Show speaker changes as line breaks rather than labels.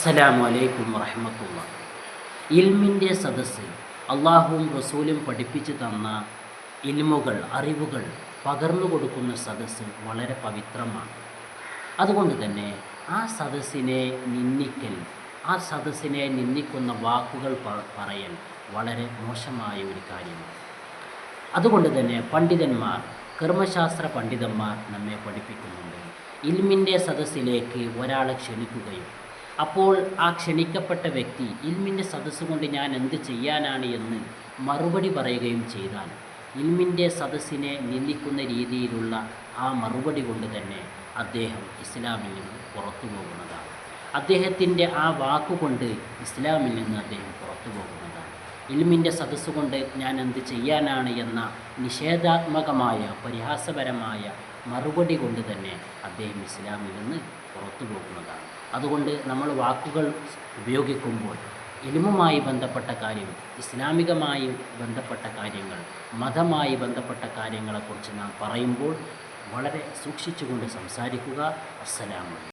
അസ്സലാമു അലൈക്കും വറഹ്മത്തുള്ളാഹി. ഇൽമിൻ്റെ സദസ്സ്, അള്ളാഹുവും റസൂലും പഠിപ്പിച്ചു തന്ന ഇൽമുകൾ, അറിവുകൾ പകർന്നു കൊടുക്കുന്ന സദസ്സ് വളരെ പവിത്രമാണ്. അതുകൊണ്ട് തന്നെ ആ സദസ്സിനെ നിന്ദിക്കൽ, ആ സദസ്സിനെ നിന്ദിക്കുന്ന വാക്കുകൾ പറയൽ വളരെ മോശമായ ഒരു കാര്യമാണ്. അതുകൊണ്ട് തന്നെ പണ്ഡിതന്മാർ, കർമ്മശാസ്ത്ര പണ്ഡിതന്മാർ നമ്മെ പഠിപ്പിക്കുന്നുണ്ട്, ഇൽമിൻ്റെ സദസ്സിലേക്ക് ഒരാളെ ക്ഷണിക്കുകയും അപ്പോൾ ആ ക്ഷണിക്കപ്പെട്ട വ്യക്തി ഇൽമിൻ്റെ സദസ്സ് കൊണ്ട് ഞാൻ എന്ത് ചെയ്യാനാണ് എന്ന് മറുപടി പറയുകയും ചെയ്താൽ ഇൽമിൻ്റെ സദസ്സിനെ നിന്ദിക്കുന്ന രീതിയിലുള്ള ആ മറുപടി കൊണ്ട് തന്നെ അദ്ദേഹം ഇസ്ലാമിൽ നിന്ന് പുറത്തു പോകുന്നതാണ്. അദ്ദേഹത്തിൻ്റെ ആ വാക്കുകൊണ്ട് ഇസ്ലാമിൽ നിന്ന് അദ്ദേഹം പുറത്തു പോകുന്നതാണ്. ഇൽമിൻ്റെ സദസ്സ് കൊണ്ട് ഞാൻ എന്ത് ചെയ്യാനാണ് എന്ന നിഷേധാത്മകമായ, പരിഹാസപരമായ മറുപടി കൊണ്ട് തന്നെ അദ്ദേഹം ഇസ്ലാമിൽ നിന്ന് പുറത്തു പോകുന്നതാണ്. അതുകൊണ്ട് നമ്മൾ വാക്കുകൾ ഉപയോഗിക്കുമ്പോൾ ഇൽമുമായി ബന്ധപ്പെട്ട കാര്യം, ഇസ്ലാമികമായി ബന്ധപ്പെട്ട കാര്യങ്ങൾ, മതമായി ബന്ധപ്പെട്ട കാര്യങ്ങളെക്കുറിച്ച് നാം പറയുമ്പോൾ വളരെ സൂക്ഷിച്ചുകൊണ്ട് സംസാരിക്കുക. അസ്സലാമു അലൈക്കും.